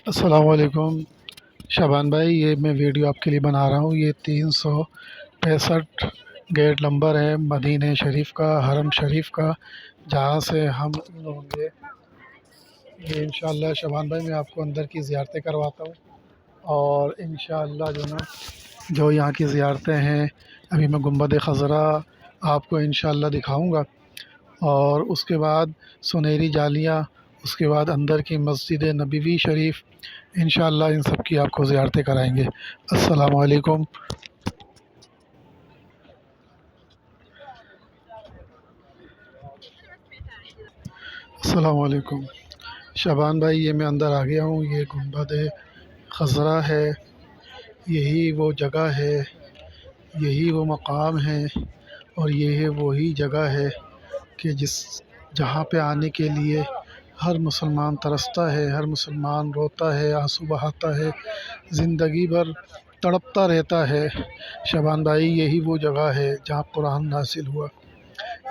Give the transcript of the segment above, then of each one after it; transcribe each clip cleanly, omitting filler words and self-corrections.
السلام علیکم شبان بھائی، یہ میں ویڈیو آپ کے لیے بنا رہا ہوں۔ یہ 365 گیٹ نمبر ہے مدینہ شریف کا، حرم شریف کا، جہاں سے ہم ہوں گے۔ یہ انشاءاللہ شبان بھائی میں آپ کو اندر کی زیارتیں کرواتا ہوں، اور انشاءاللہ جو نا جو یہاں کی زیارتیں ہیں، ابھی میں گنبد خضرا آپ کو انشاءاللہ دکھاؤں گا، اور اس کے بعد سنہری جالیاں، اس کے بعد اندر کی مسجد نبوی شریف، انشاءاللہ ان سب کی آپ کو زیارتیں کرائیں گے۔ السلام علیکم۔ السلام علیکم شبان بھائی، یہ میں اندر آ گیا ہوں۔ یہ گنبد خضرا ہے، یہی وہ جگہ ہے، یہی وہ مقام ہے، اور یہ وہی جگہ ہے کہ جہاں پہ آنے کے لیے ہر مسلمان ترستا ہے، ہر مسلمان روتا ہے، آنسو بہاتا ہے، زندگی بھر تڑپتا رہتا ہے۔ شبان بھائی، یہی وہ جگہ ہے جہاں قرآن نازل ہوا،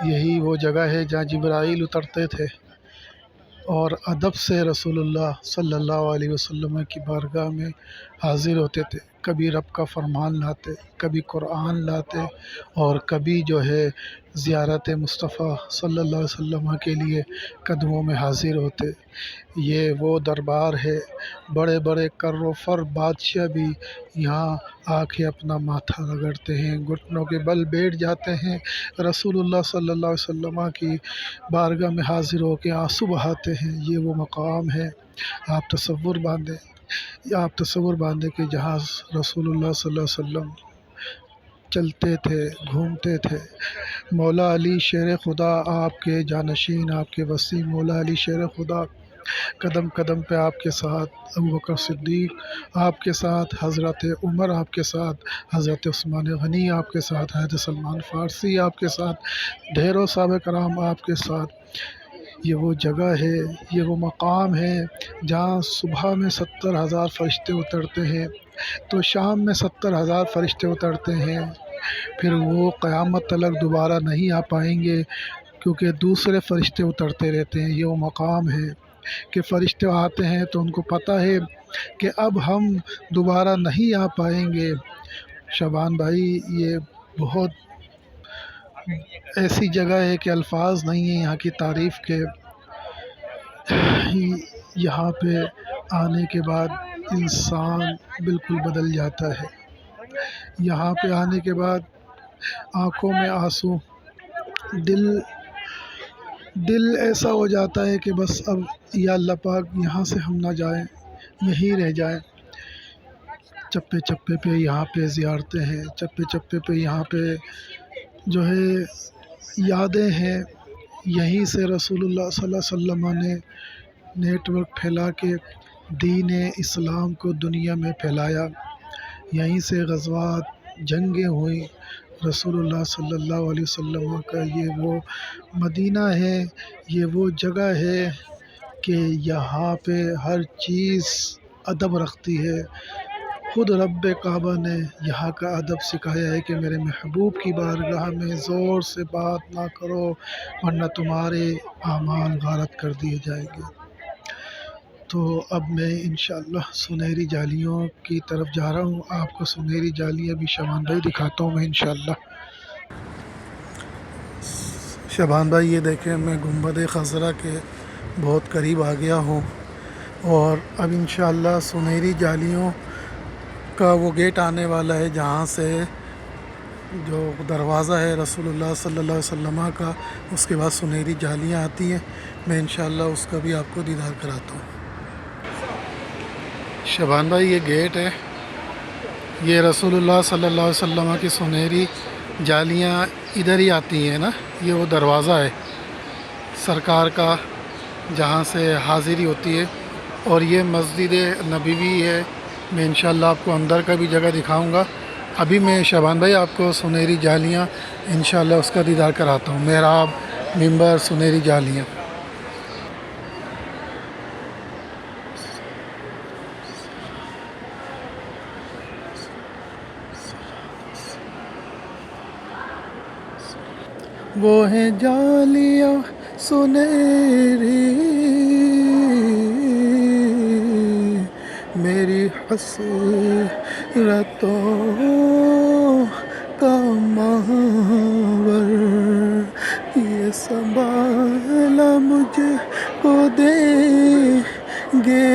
یہی وہ جگہ ہے جہاں جبرائیل اترتے تھے اور ادب سے رسول اللہ صلی اللہ علیہ وسلم کی بارگاہ میں حاضر ہوتے تھے۔ کبھی رب کا فرمان لاتے، کبھی قرآن لاتے، اور کبھی جو ہے زیارت مصطفیٰ صلی اللہ علیہ وسلم کے لیے قدموں میں حاضر ہوتے۔ یہ وہ دربار ہے، بڑے بڑے کر و فر بادشاہ بھی یہاں آ کے اپنا ماتھا رگڑتے ہیں، گھٹنوں کے بل بیٹھ جاتے ہیں، رسول اللہ صلی اللہ علیہ وسلم کی بارگاہ میں حاضر ہو کے آنسو بہاتے ہیں۔ یہ وہ مقام ہے۔ آپ تصور باندھیں کہ جہاں رسول اللہ صلی اللہ علیہ وسلم چلتے تھے، گھومتے تھے۔ مولا علی شیر خدا آپ کے جانشین، آپ کے وسیع مولا علی شیر خدا قدم قدم پہ آپ کے ساتھ، ابوبکر صدیق آپ کے ساتھ، حضرت عمر آپ کے ساتھ، حضرت عثمان غنی آپ کے ساتھ، حضرت سلمان فارسی آپ کے ساتھ، ڈھیروں صحابہ کرام آپ کے ساتھ۔ یہ وہ جگہ ہے، یہ وہ مقام ہے جہاں صبح میں 70,000 فرشتے اترتے ہیں، تو شام میں 70,000 فرشتے اترتے ہیں، پھر وہ قیامت تلک دوبارہ نہیں آ پائیں گے، کیونکہ دوسرے فرشتے اترتے رہتے ہیں۔ یہ وہ مقام ہے کہ فرشتے آتے ہیں تو ان کو پتہ ہے کہ اب ہم دوبارہ نہیں آ پائیں گے۔ شبان بھائی، یہ بہت ایسی جگہ ہے کہ الفاظ نہیں ہیں یہاں کی تعریف کے۔ یہاں پہ آنے کے بعد انسان بالکل بدل جاتا ہے۔ یہاں پہ آنے کے بعد آنکھوں میں آنسو، دل ایسا ہو جاتا ہے کہ بس اب یا اللہ پاک یہاں سے ہم نہ جائیں، یہیں رہ جائیں۔ چپے چپے پہ یہاں پہ زیارتیں ہیں، چپے چپے پہ یہاں پہ جو ہے یادیں ہیں۔ یہیں سے رسول اللہ صلی اللہ علیہ وسلم نے نیٹ ورک پھیلا کے دین اسلام کو دنیا میں پھیلایا۔ یہیں سے غزوات، جنگیں ہوئیں۔ رسول اللہ صلی اللہ علیہ وسلم کا یہ وہ مدینہ ہے، یہ وہ جگہ ہے کہ یہاں پہ ہر چیز ادب رکھتی ہے۔ خود رب کعبہ نے یہاں کا ادب سکھایا ہے کہ میرے محبوب کی بارگاہ میں زور سے بات نہ کرو، ورنہ تمہارے اعمال غارت کر دیے جائیں گے۔ تو اب میں انشاءاللہ سنہری جالیوں کی طرف جا رہا ہوں۔ آپ کو سنہری جالیاں بھی شبان بھائی دکھاتا ہوں میں انشاءاللہ۔ شبان بھائی، یہ دیکھیں میں گنبد خضرا کے بہت قریب آ گیا ہوں، اور اب انشاءاللہ سنہری جالیوں کا وہ گیٹ آنے والا ہے جہاں سے جو دروازہ ہے رسول اللہ صلی اللہ علیہ وسلم کا، اس کے بعد سنہری جالیاں آتی ہیں۔ میں انشاءاللہ اس کا بھی آپ کو دیدار کراتا ہوں۔ شبان بھائی، یہ گیٹ ہے، یہ رسول اللہ صلی اللہ علیہ وسلم کی سنہری جالیاں ادھر ہی آتی ہیں نا۔ یہ وہ دروازہ ہے سرکار کا جہاں سے حاضری ہوتی ہے، اور یہ مسجد نبوی ہے۔ میں انشاءاللہ آپ کو اندر کا بھی جگہ دکھاؤں گا۔ ابھی میں شبان بھائی آپ کو سنہری جالیاں انشاءاللہ اس کا دیدار کراتا ہوں۔ محراب، منبر، سنہری جالیاں۔ وہ ہیں جالیاں سنہری، میری حسرتوں کا محور یہ سنبھالا مجھ کو دیں گے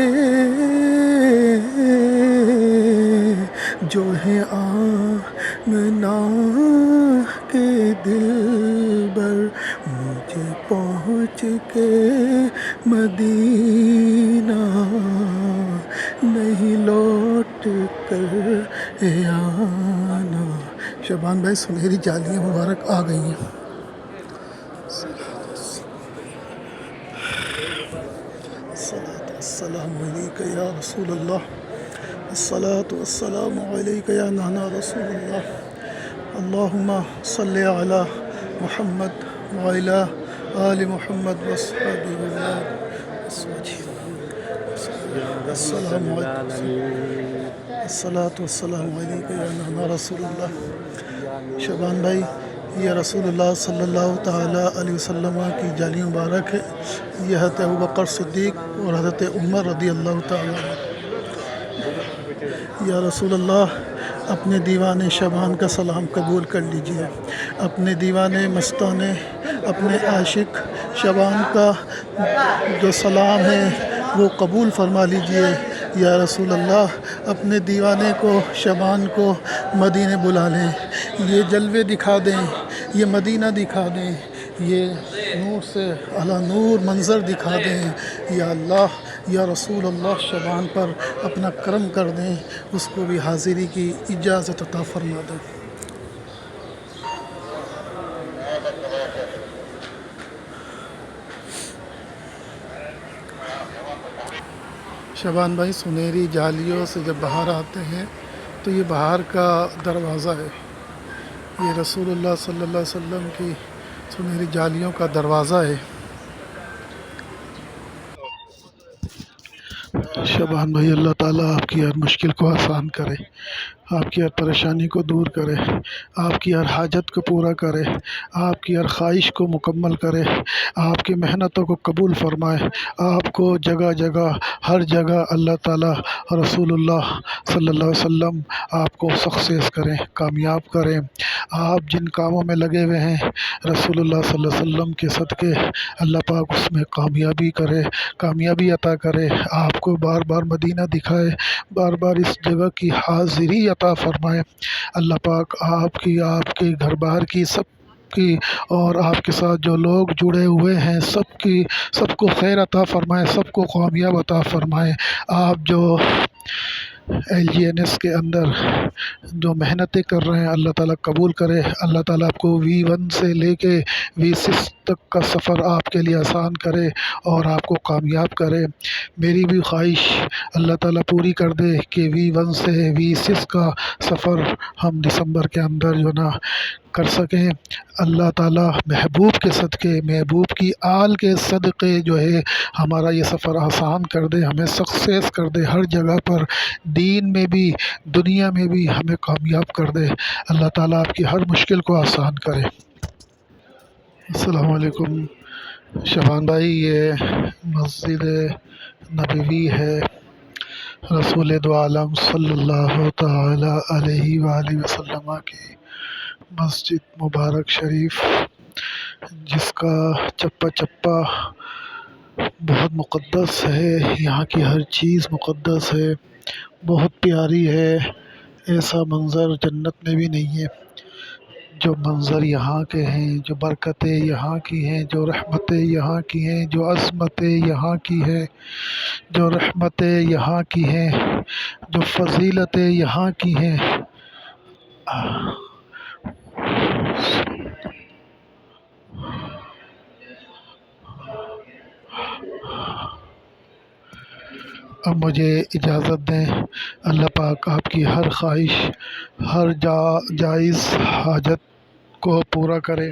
جو ہے آمنہ کے دلبر مجھے پہنچ کے مدینہ نہیں لوٹ کر آنا۔ شعبان بھائی سنہری جالیاں مبارک آ گئی ہیں۔ السلام علیکم یا رسول اللہ، الصلاۃ والسلام علیکم یا نانا رسول اللہ، اللہم صلی علی محمد وعلی آل محمد وصحبہ وسلم۔ السلام علیکم، الصلاۃ والسلام علیکم یا نانا رسول اللہ۔ شعبان بھائی یہ رسول اللہ صلی اللہ تعالیٰ علیہ وسلم کی جالی مبارک ہے، یہ حضرت ابوبکر صدیق اور حضرت عمر رضی اللہ تعالیٰ عنہ۔ یا رسول اللہ اپنے دیوان شعبان کا سلام قبول کر لیجئے، اپنے دیوان مستانے اپنے عاشق شعبان کا جو سلام ہے وہ قبول فرما لیجئے۔ یا رسول اللہ اپنے دیوانے کو شعبان کو مدینے بلا لیں، یہ جلوے دکھا دیں، یہ مدینہ دکھا دیں، یہ نور سے اعلیٰ نور منظر دکھا دیں۔ یا اللہ یا رسول اللہ شعبان پر اپنا کرم کر دیں، اس کو بھی حاضری کی اجازت عطا فرما دیں۔ شعبان بھائی سنہری جالیوں سے جب باہر آتے ہیں تو یہ باہر کا دروازہ ہے، یہ رسول اللہ صلی اللہ علیہ وسلم کی سنہری جالیوں کا دروازہ ہے۔ شعبان بھائی اللہ تعالیٰ آپ کی ہر مشکل کو آسان کرے، آپ کی ہر پریشانی کو دور کرے، آپ کی ہر حاجت کو پورا کرے، آپ کی ہر خواہش کو مکمل کرے، آپ کی محنتوں کو قبول فرمائے، آپ کو جگہ جگہ ہر جگہ اللہ تعالیٰ رسول اللہ صلی اللہ علیہ وسلم آپ کو سکسیس کریں، کامیاب کریں۔ آپ جن کاموں میں لگے ہوئے ہیں رسول اللہ صلی اللہ علیہ وسلم کے صدقے اللہ پاک اس میں کامیابی کرے، کامیابی عطا کرے، آپ کو بار بار مدینہ دکھائے، بار بار اس جگہ کی حاضری عطا فرمائے۔ اللہ پاک آپ کی، آپ کے گھر بار کی، سب کی، اور آپ کے ساتھ جو لوگ جڑے ہوئے ہیں سب کی، سب کو خیر عطا فرمائے، سب کو کامیاب عطا فرمائے۔ آپ جو LGNS کے اندر جو محنتیں کر رہے ہیں اللہ تعالیٰ قبول کرے، اللہ تعالیٰ آپ کو V1 سے لے کے V6 تک کا سفر آپ کے لیے آسان کرے اور آپ کو کامیاب کرے۔ میری بھی خواہش اللہ تعالیٰ پوری کر دے کہ V1 سے V6 کا سفر ہم دسمبر کے اندر جو نا کر سکیں۔ اللہ تعالیٰ محبوب کے صدقے، محبوب کی آل کے صدقے جو ہے ہمارا یہ سفر آسان کر دے، ہمیں سکسیس کر دے، ہر جگہ پر دین میں بھی دنیا میں بھی ہمیں کامیاب کر دے۔ اللہ تعالیٰ آپ کی ہر مشکل کو آسان کرے۔ السلام علیکم شعبان بھائی، یہ مسجد نبوی ہے، رسول دو عالم صلی اللہ تعالیٰ علیہ وآلہ وسلم کی مسجد مبارک شریف، جس کا چپا چپا بہت مقدس ہے، یہاں کی ہر چیز مقدس ہے، بہت پیاری ہے، ایسا منظر جنت میں بھی نہیں ہے۔ جو منظر یہاں کے ہیں، جو برکتیں یہاں کی ہیں، جو رحمتیں یہاں کی ہیں، جو عظمتیں یہاں کی ہیں، جو رحمتیں یہاں کی ہیں، جو فضیلتیں یہاں کی ہیں، اب مجھے اجازت دیں، اللہ پاک آپ کی ہر خواہش، ہر جائز حاجت کو پورا کرے۔